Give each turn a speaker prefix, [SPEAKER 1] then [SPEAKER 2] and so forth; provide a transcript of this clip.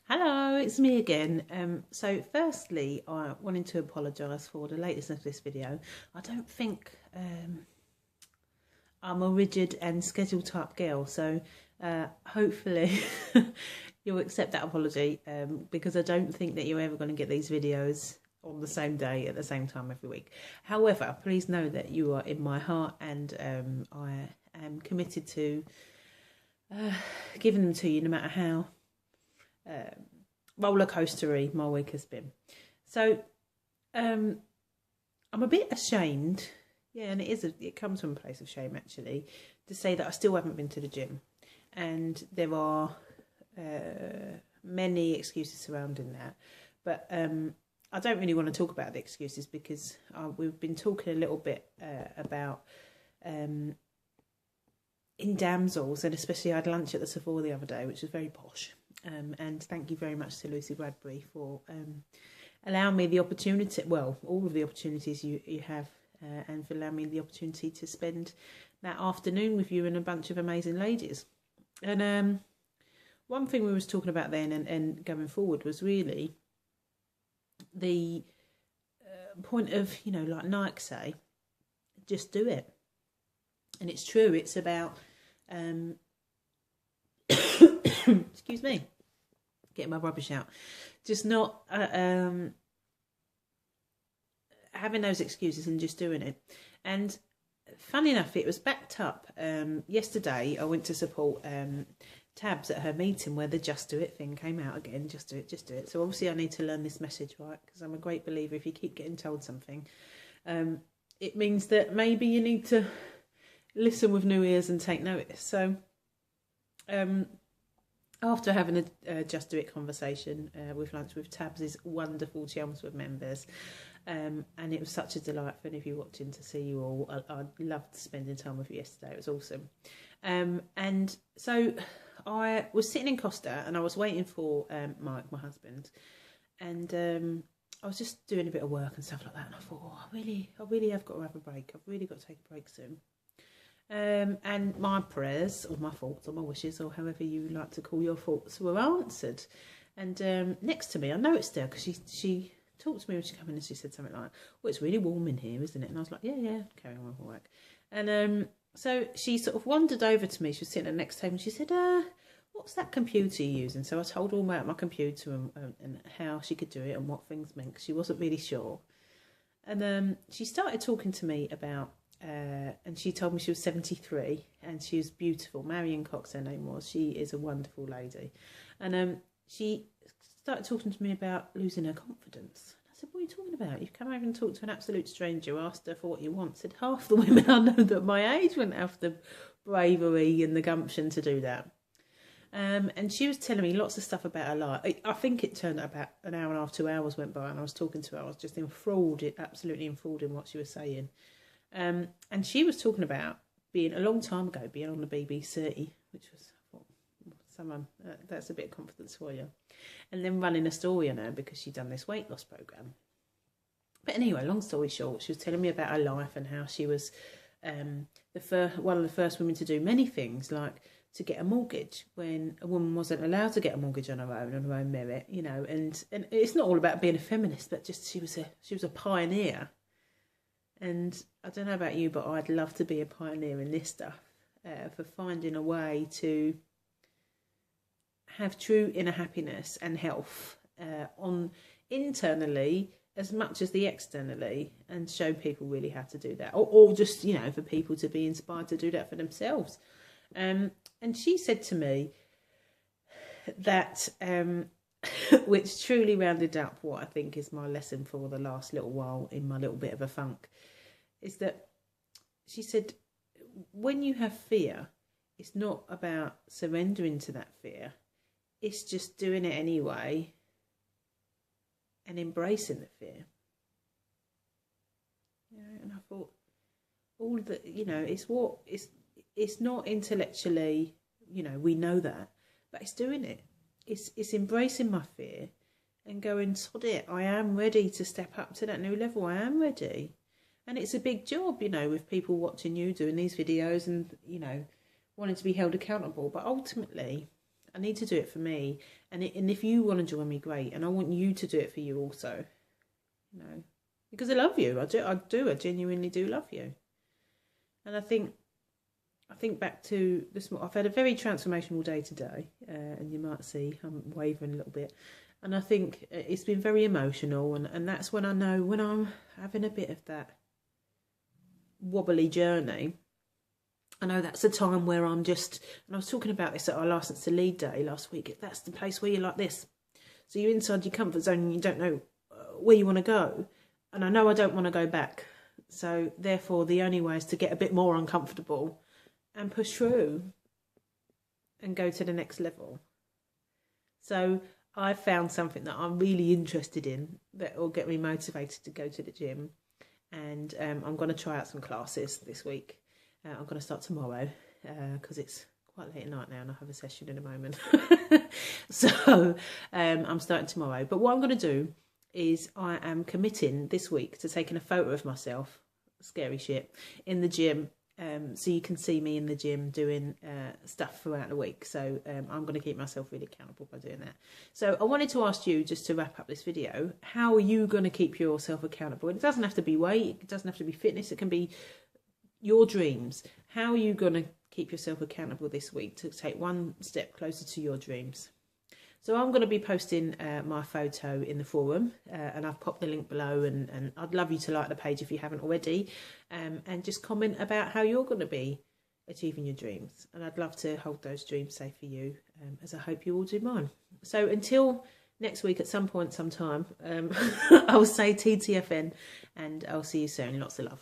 [SPEAKER 1] Hello, it's me again. So firstly, I wanted to apologise for the lateness of this video. I don't think I'm a rigid and schedule type girl, so hopefully you'll accept that apology because I don't think that you're ever going to get these videos on the same day at the same time every week. However, please know that you are in my heart and I am committed to giving them to you no matter how roller coastery my week has been. So I'm a bit ashamed, yeah, and it comes from a place of shame actually, to say that I still haven't been to the gym, and there are many excuses surrounding that, but I don't really want to talk about the excuses because we've been talking a little bit about in damsels, and especially I had lunch at the Savoy the other day, which was very posh. And thank you very much to Lucy Bradbury for allowing me the opportunity, well, all of the opportunities you have, and for allowing me the opportunity to spend that afternoon with you and a bunch of amazing ladies. And one thing we was talking about then and going forward was really the point of, like Nike say, just do it. And it's true, it's about, excuse me, getting my rubbish out, just not having those excuses and just doing it. And funny enough, it was backed up. Yesterday I went to support Tabs at her meeting where the Just Do It thing came out again. Just do it, just do it. So obviously I need to learn this message, right? Because I'm a great believer, if you keep getting told something, it means that maybe you need to listen with new ears and take notice. So after having a Just Do It conversation with lunch with Tabs' wonderful Chelmsford members, and it was such a delight for any of you watching to see you all. I loved spending time with you yesterday. It was awesome. And so I was sitting in Costa and I was waiting for Mike, my husband, and I was just doing a bit of work and stuff like that. And I thought, I really have got to have a break. I've really got to take a break soon. And my prayers or my thoughts or my wishes or however you like to call your thoughts were answered. And next to me, I noticed her because she talked to me when she came in and she said something like, well, it's really warm in here, isn't it? And I was like, yeah, carry on with work. And so she sort of wandered over to me. She was sitting at the next table and she said, what's that computer you're using? So I told her all about my computer and how she could do it and what things meant, because she wasn't really sure. And she started talking to me about, and she told me she was 73 and she was beautiful. Marion Cox, her name was. She is a wonderful lady. And she started talking to me about losing her confidence. I said, what are you talking about? You've come over and talked to an absolute stranger, asked her for what you want. Said, half the women I know that my age wouldn't have the bravery and the gumption to do that. And she was telling me lots of stuff about her life. I think it turned out about an hour and a half, 2 hours went by, and I was talking to her. I was just enthralled, absolutely enthralled in what she was saying. And she was talking about being, a long time ago, being on the BBC, which was, I thought, someone, that's a bit of confidence for you. And then running a story on her because she'd done this weight loss programme. But anyway, long story short, she was telling me about her life and how she was one of the first women to do many things, like to get a mortgage when a woman wasn't allowed to get a mortgage on her own merit, and it's not all about being a feminist, but just she was a pioneer. And I don't know about you, but I'd love to be a pioneer in this stuff, for finding a way to have true inner happiness and health on internally as much as the externally, and show people really how to do that, or just for people to be inspired to do that for themselves. And she said to me that which truly rounded up what I think is my lesson for the last little while in my little bit of a funk, is that she said, when you have fear, it's not about surrendering to that fear. It's just doing it anyway and embracing the fear. And I thought, all the, it's not intellectually, we know that, but it's doing it. It's embracing my fear and going, sod it, I am ready to step up to that new level. I am ready. And it's a big job, with people watching you doing these videos and, wanting to be held accountable. But ultimately, I need to do it for me. And if you want to join me, great. And I want you to do it for you also. You know, because I love you. I do. I genuinely do love you. And I think back to this. I've had a very transformational day today, and you might see I'm wavering a little bit. And I think it's been very emotional, and that's when I know when I'm having a bit of that wobbly journey. I know that's the time where I'm just, and I was talking about this at our Licence to Lead Day last week, that's the place where you're like this. So you're inside your comfort zone and you don't know where you want to go. And I know I don't want to go back. So therefore, the only way is to get a bit more uncomfortable and push through and go to the next level. So I found something that I'm really interested in that will get me motivated to go to the gym. And I'm going to try out some classes this week. I'm going to start tomorrow because it's quite late at night now and I have a session in a moment. So I'm starting tomorrow. But what I'm going to do is I am committing this week to taking a photo of myself, scary shit, in the gym. So you can see me in the gym doing stuff throughout the week. So I'm going to keep myself really accountable by doing that. So I wanted to ask you, just to wrap up this video, how are you going to keep yourself accountable? And it doesn't have to be weight, it doesn't have to be fitness, it can be your dreams. How are you going to keep yourself accountable this week to take one step closer to your dreams? So I'm going to be posting my photo in the forum, and I've popped the link below, and I'd love you to like the page if you haven't already, and just comment about how you're going to be achieving your dreams. And I'd love to hold those dreams safe for you, as I hope you all do mine. So until next week at some point, sometime, I'll say TTFN, and I'll see you soon. Lots of love.